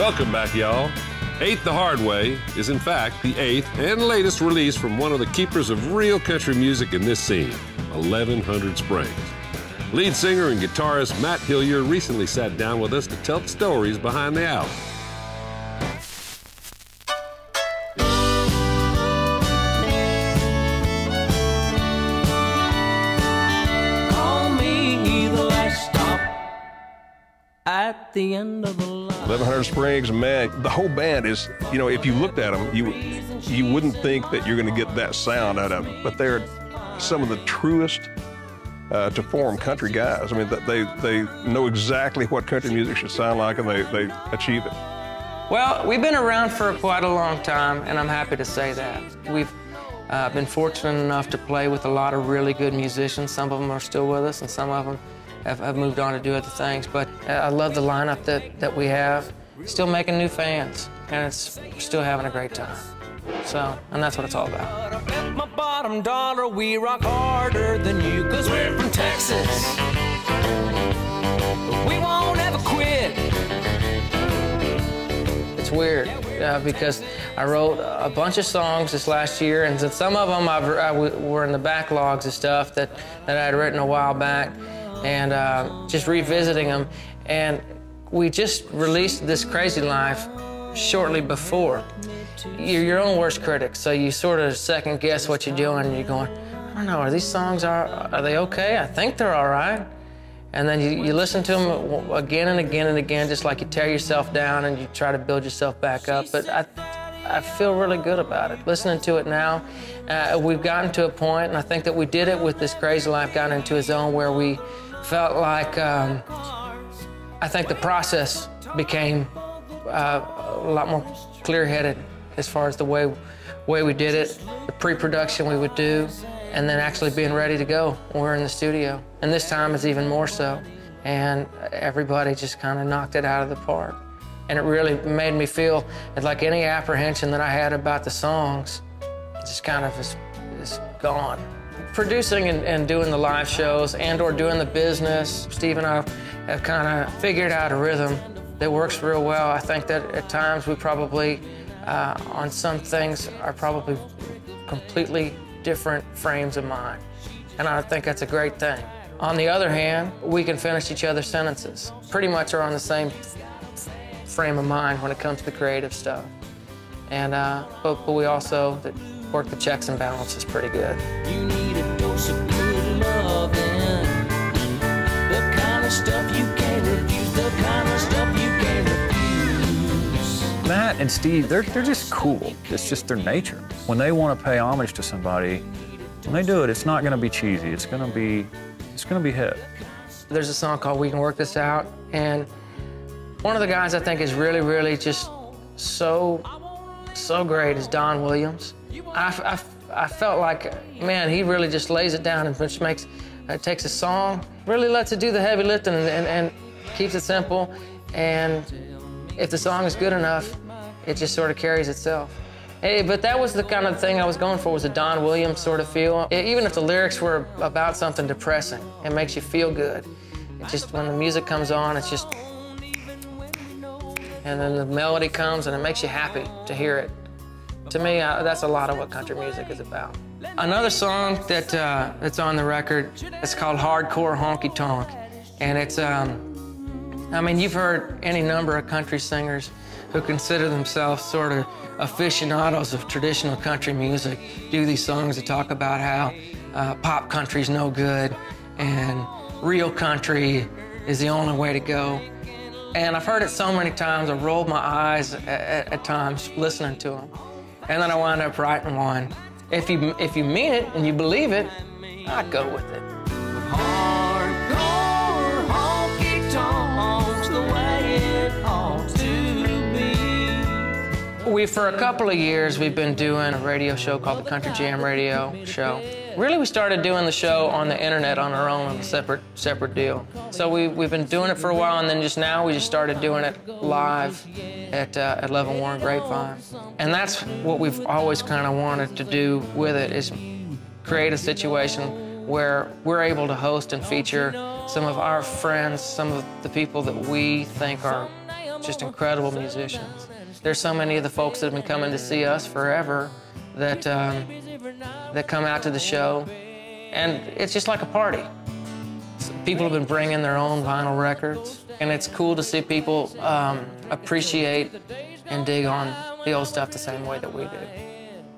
Welcome back, y'all. Eighth the Hard Way is in fact the eighth and latest release from one of the keepers of real country music in this scene, 1100 Springs. Lead singer and guitarist Matt Hillier recently sat down with us to tell the stories behind the album. Call me the last stop at the end of the line. 1100 Springs, man, the whole band is, you know, if you looked at them, you wouldn't think that you're going to get that sound out of them, but they're some of the truest to form country guys. I mean, they know exactly what country music should sound like, and they achieve it. Well, we've been around for quite a long time, and I'm happy to say that. We've been fortunate enough to play with a lot of really good musicians. Some of them are still with us, and some of them have moved on to do other things. But I love the lineup that we have. Still making new fans, and it's still having a great time. So, and that's what it's all about. I bet my bottom dollar we rock harder than you, 'cause we're from Texas. But we won't ever quit. It's weird because I wrote a bunch of songs this last year, and some of them were in the backlogs of stuff that I had written a while back, and just revisiting them. And we just released This Crazy Life shortly before. You're your own worst critic, so you sort of second guess what you're doing, and you're going, I don't know, are these songs, are they okay? I think they're all right. And then you listen to them again and again and again, just like you tear yourself down and you try to build yourself back up. But I feel really good about it. Listening to it now, we've gotten to a point, and I think that we did it with This Crazy Life, got into a zone where we felt like, I think the process became a lot more clear-headed as far as the way we did it, the pre-production we would do, and then actually being ready to go when we're in the studio. And this time is even more so. And everybody just kind of knocked it out of the park. And it really made me feel like any apprehension that I had about the songs just kind of is gone. Producing and doing the live shows or doing the business, Steve and I have kind of figured out a rhythm that works real well. I think that at times we probably, on some things, are probably completely different frames of mind. And I think that's a great thing. On the other hand, we can finish each other's sentences. Pretty much are on the same frame of mind when it comes to the creative stuff. And, but we also work the checks and balances pretty good. You need a dose of good loving. The kind of stuff you can't refuse, the kind of stuff you can't refuse. Matt and Steve, they're just cool. It's just their nature. When they want to pay homage to somebody, when they do it, it's not going to be cheesy. It's going to be hip. There's a song called We Can Work This Out, and one of the guys I think is really, really just so great is Don Williams. I felt like, man, he really just lays it down and just takes a song, really lets it do the heavy lifting and keeps it simple. And if the song is good enough, it just sort of carries itself. Hey, but that was the kind of thing I was going for, was a Don Williams sort of feel. Even if the lyrics were about something depressing, it makes you feel good. It just, when the music comes on, it's just, and then the melody comes and it makes you happy to hear it. To me, that's a lot of what country music is about. Another song that's on the record, it's called Hardcore Honky Tonk. And it's, I mean, you've heard any number of country singers who consider themselves sort of aficionados of traditional country music do these songs that talk about how pop country's no good and real country is the only way to go. And I've heard it so many times, I've rolled my eyes at times listening to them. And then I wound up writing one. If you mean it and you believe it, I'd go with it. Hardcore honky tonks the way it ought to be. For a couple of years, we've been doing a radio show called the Country Jam Radio Show. Really, we started doing the show on the internet on our own, on a separate deal. So we've been doing it for a while, and then just now we just started doing it live at Level Warren Grapevine. And that's what we've always kind of wanted to do with it, is create a situation where we're able to host and feature some of our friends, some of the people that we think are just incredible musicians. There's so many of the folks that have been coming to see us forever that that come out to the show, and it's just like a party. People have been bringing their own vinyl records, and it's cool to see people appreciate and dig on the old stuff the same way that we do.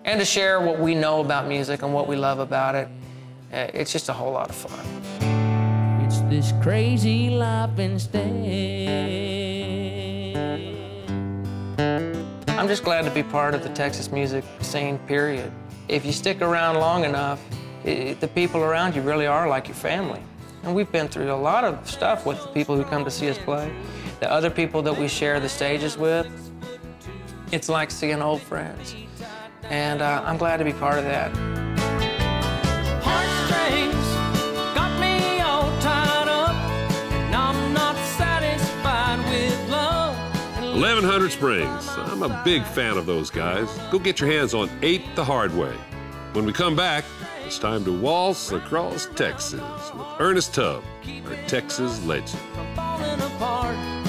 And to share what we know about music and what we love about it, it's just a whole lot of fun. It's this crazy life instead. I'm just glad to be part of the Texas music scene, period. If you stick around long enough, the people around you really are like your family. And we've been through a lot of stuff with the people who come to see us play. The other people that we share the stages with, it's like seeing old friends. And I'm glad to be part of that. Heartstrings got me all tied up, and I'm not satisfied with love. 1100 Springs. I'm a big fan of those guys. Go get your hands on 8th the Hard Way. When we come back, it's time to waltz across Texas with Ernest Tubb, our Texas legend. Falling apart.